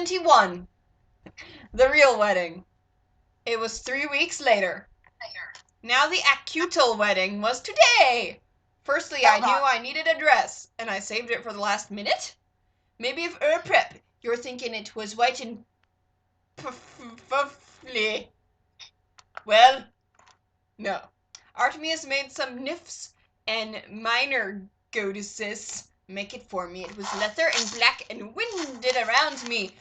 2021. The real wedding. It was 3 weeks later. Now the actual wedding was today. Firstly, I knew I needed a dress, and I saved it for the last minute. Maybe if prep, you're thinking it was white and puffly. Well, no. Artemis made some nymphs and minor goddesses make it for me. It was leather and black and winded around me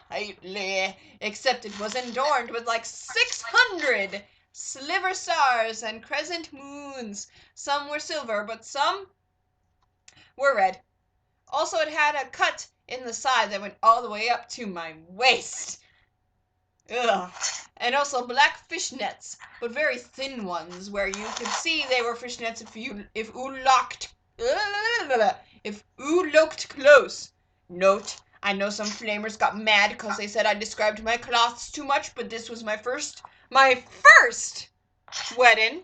tightly, except it was adorned with like 600 sliver stars and crescent moons. Some were silver, but some were red. Also, it had a cut in the side that went all the way up to my waist. Ugh. And also black fishnets, but very thin ones, where you could see they were fishnets if you looked close. Note, I know some flamers got mad because they said I described my cloths too much, but this was my first wedding.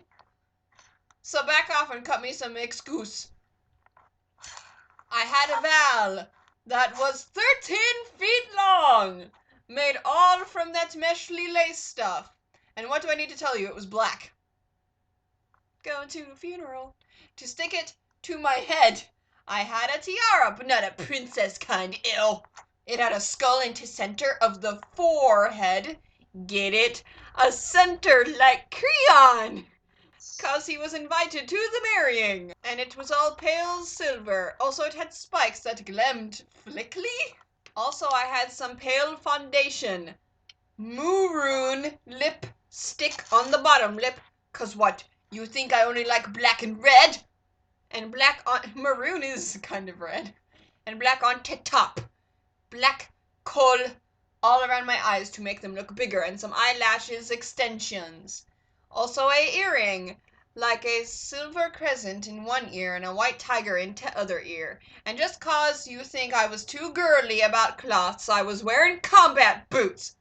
So back off and cut me some excuse. I had a veil that was 13 feet long, made all from that meshly lace stuff. And what do I need to tell you? It was black. Going to a funeral. To stick it to my head, I had a tiara, but not a princess kind. Ew. It had a skull into center of the forehead. Get it? A center like Creon. 'Cause he was invited to the marrying. And it was all pale silver. Also, it had spikes that gleamed flickly. Also, I had some pale foundation. Maroon lipstick on the bottom lip. 'Cause what? You think I only like black and red? And black on... Maroon is kind of red. And black on top. Black coal all around my eyes to make them look bigger. And some eyelashes extensions. Also a earring. Like a silver crescent in one ear and a white tiger in t'other ear. And just 'cause you think I was too girly about cloths, I was wearing combat boots.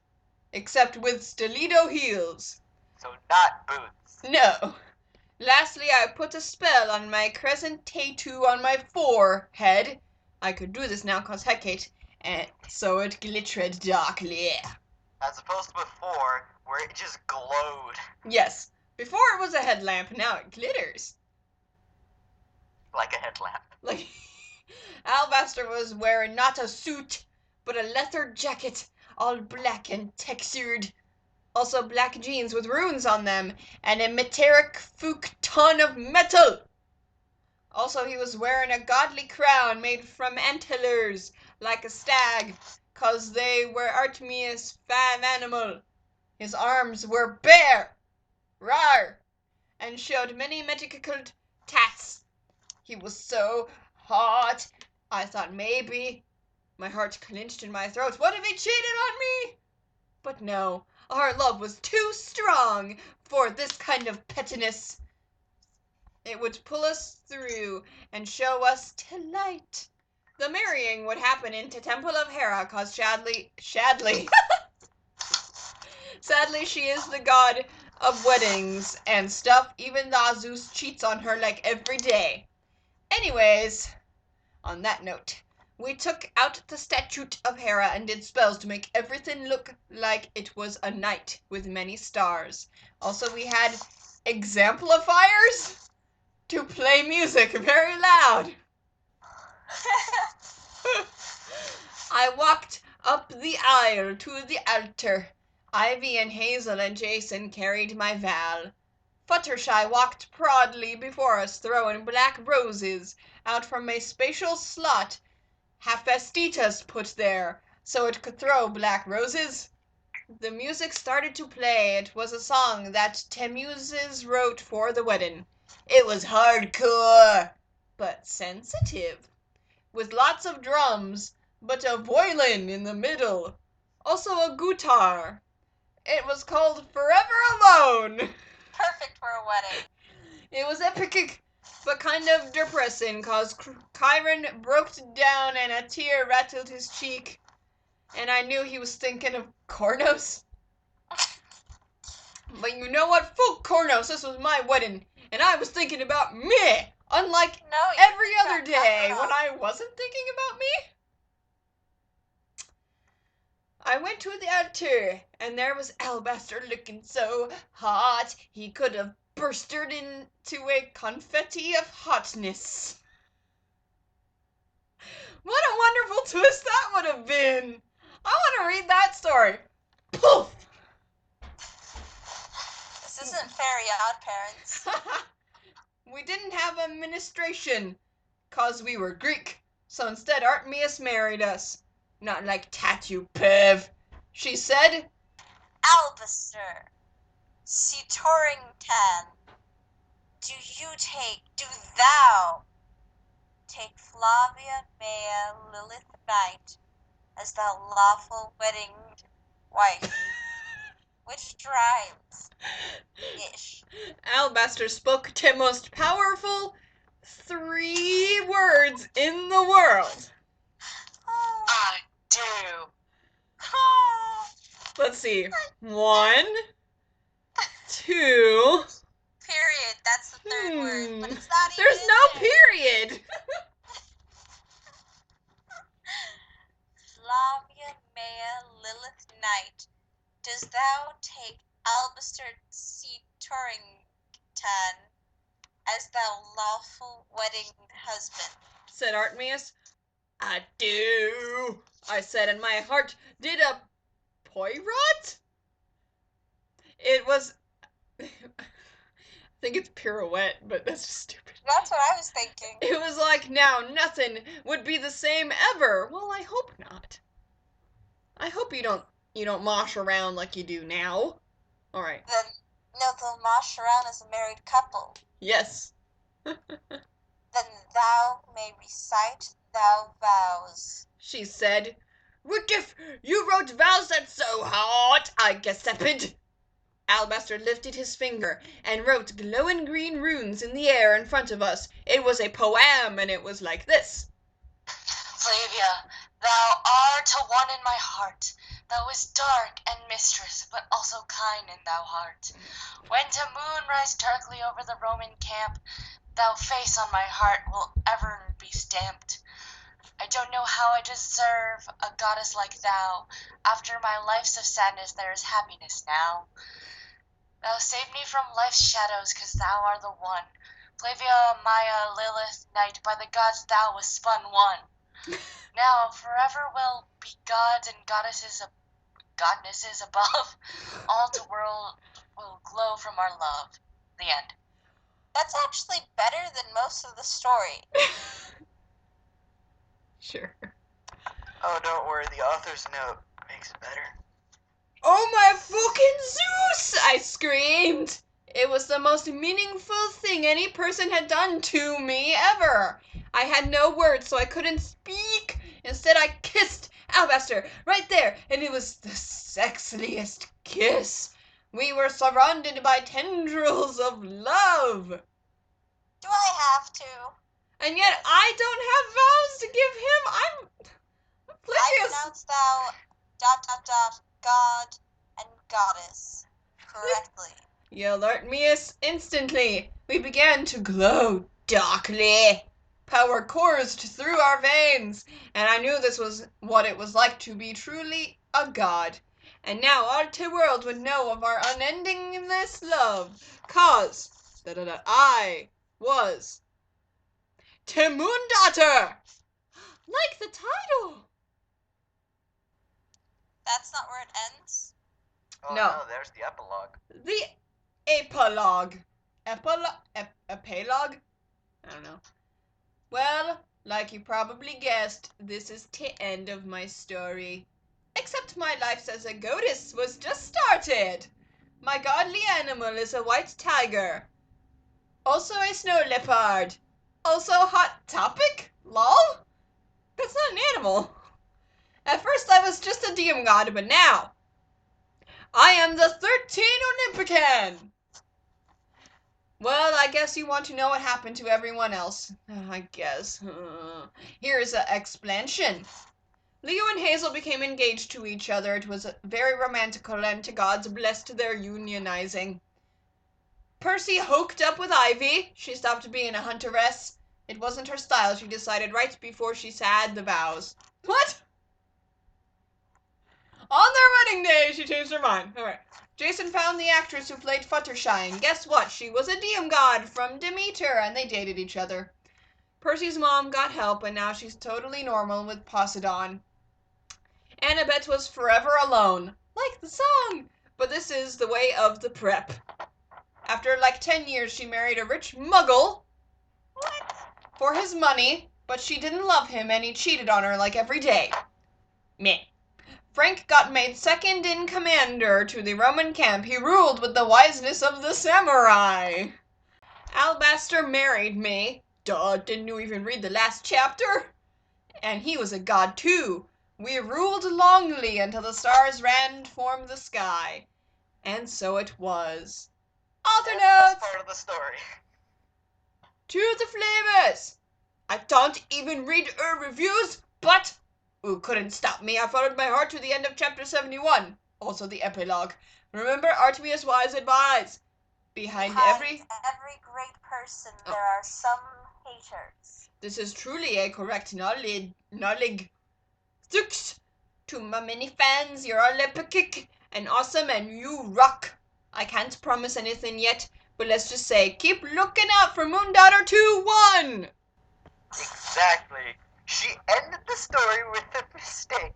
Except with stiletto heels. So not boots. No. Lastly, I put a spell on my crescent tattoo on my forehead. I could do this now 'cause Hecate, and so it glittered darkly. As opposed to before, where it just glowed. Yes. Before it was a headlamp, now it glitters. Like a headlamp. Like, Alabaster was wearing not a suit, but a leather jacket, all black and textured. Also black jeans with runes on them, and a metallic futon of metal. Also, he was wearing a godly crown made from antlers, like a stag, 'cause they were Artemis' fab animal. His arms were bare. Rawr! And showed many magical tats. He was so hot. I thought maybe. My heart clenched in my throat. What if he cheated on me? But no, our love was too strong for this kind of pettiness. It would pull us through and show us to light. The marrying would happen in the Temple of Hera, 'cause sadly, she is the god of weddings and stuff, even though Zeus cheats on her like every day. Anyways, on that note, we took out the statue of Hera and did spells to make everything look like it was a night with many stars. Also, we had exemplifiers to play music very loud. I walked up the aisle to the altar. Ivy and Hazel and Jason carried my veil. Fluttershy walked proudly before us, throwing black roses out from a spatial slot Hephaestus put there, so it could throw black roses. The music started to play. It was a song that Temuses wrote for the wedding. It was hardcore, but sensitive, with lots of drums, but a violin in the middle. Also a guitar. It was called Forever Alone. Perfect for a wedding. It was epic, but kind of depressing, 'cause Kyron broke down and a tear rattled his cheek. And I knew he was thinking of Kornos. But you know what? Fuck Kornos, this was my wedding. And I was thinking about me, unlike every other day when I wasn't thinking about me. I went to the altar, and there was Alabaster looking so hot he could have bursted into a confetti of hotness. What a wonderful twist that would have been! I want to read that story. Poof! This isn't Fairy Odd Parents. We didn't have administration, 'cause we were Greek, so instead Artemis married us. Not like tattoo perv, she said. Albaster. Torrington. Do thou take Flavia, Maya, Lilith Knight as thy lawful wedding wife? Which rhymes? Ish. Alabaster spoke the most powerful 3 words in the world. I do. Oh. Let's see. 1, 2. Period. That's the third word, but it's not even There's in no there. period. Flavia, Maya, Lilith Knight, does thou take Albaster Torrington as thou lawful wedding husband? Said Artemis. I do, I said, and my heart did a poirot? It was... I think it's pirouette, but that's just stupid. That's what I was thinking. It was like now nothing would be the same ever. Well, I hope not. I hope you don't mosh around like you do now. All right. Then, no, they'll mosh around as a married couple. Yes. Then thou may recite thou vows. She said, "What if you wrote vows that's so hot?" I gasped. Alabaster lifted his finger and wrote glowing green runes in the air in front of us. It was a poem, and it was like this. Flavia, thou art a one in my heart. Thou is dark and mistress, but also kind in thou heart. When to moon rise darkly over the Roman camp, thou face on my heart will ever be stamped. I don't know how I deserve a goddess like thou. After my life's of sadness there is happiness now. Thou saved me from life's shadows, 'cause thou art the one. Flavia, Maya, Lilith, Night, by the gods thou was spun one. Now forever will be gods and goddesses above. All the world will glow from our love. The end. That's actually better than most of the story. Sure. Oh, don't worry, the author's note makes it better. Oh my fucking Zeus! I screamed. It was the most meaningful thing any person had done to me ever. I had no words, so I couldn't speak. Instead, I kissed Alabaster right there, and it was the sexiest kiss. We were surrounded by tendrils of love. Do I have to? And yet, I don't have vows to give him. I'm I oblivious. pronounce thou ... God and goddess correctly. Yelled Artemis instantly. We began to glow darkly. Power coursed through our veins, and I knew this was what it was like to be truly a god. And now all the world would know of our unendingness love, 'cause I was Timundata, like the title. That's not where it ends? Oh No. no, there's the epilogue. The epilogue. Epilogue? I don't know. Well, like you probably guessed, this is the end of my story. Except my life as a goddess was just started. My godly animal is a white tiger. Also a snow leopard. Also Hot Topic? Lol? That's not an animal. At first I was just a DM god, but now I am the 13 Olympican! Well, I guess you want to know what happened to everyone else. I guess. Here's an explanation. Leo and Hazel became engaged to each other. It was very romantical, and the gods blessed their unionizing. Percy hooked up with Ivy. She stopped being a hunteress. It wasn't her style, she decided right before she said the vows. What? On their wedding day, she changed her mind. Alright. Jason found the actress who played Fluttershy, and guess what? She was a DM god from Demeter, and they dated each other. Percy's mom got help, and now she's totally normal with Poseidon. Annabeth was forever alone, like the song, but this is the way of the prep. After like 10 years, she married a rich muggle. What? For his money, but she didn't love him and he cheated on her like every day. Meh. Frank got made second in commander to the Roman camp. He ruled with the wiseness of the samurai. Alabaster married me. Duh, didn't you even read the last chapter? And he was a god too. We ruled longly until the stars ran to form the sky. And so it was. Author That's the best notes! part of the story. To the flavors! I don't even read reviews, but couldn't stop me. I followed my heart to the end of chapter 71. Also the epilogue. Remember Artemius Wise advised. Behind every great person, there are some haters. This is truly a correct knowledge. Thanks to my many fans, you're all epic and awesome and you rock. I can't promise anything yet, but let's just say, keep looking out for Moondaughter 2-1! Exactly. She ended the story with a mistake.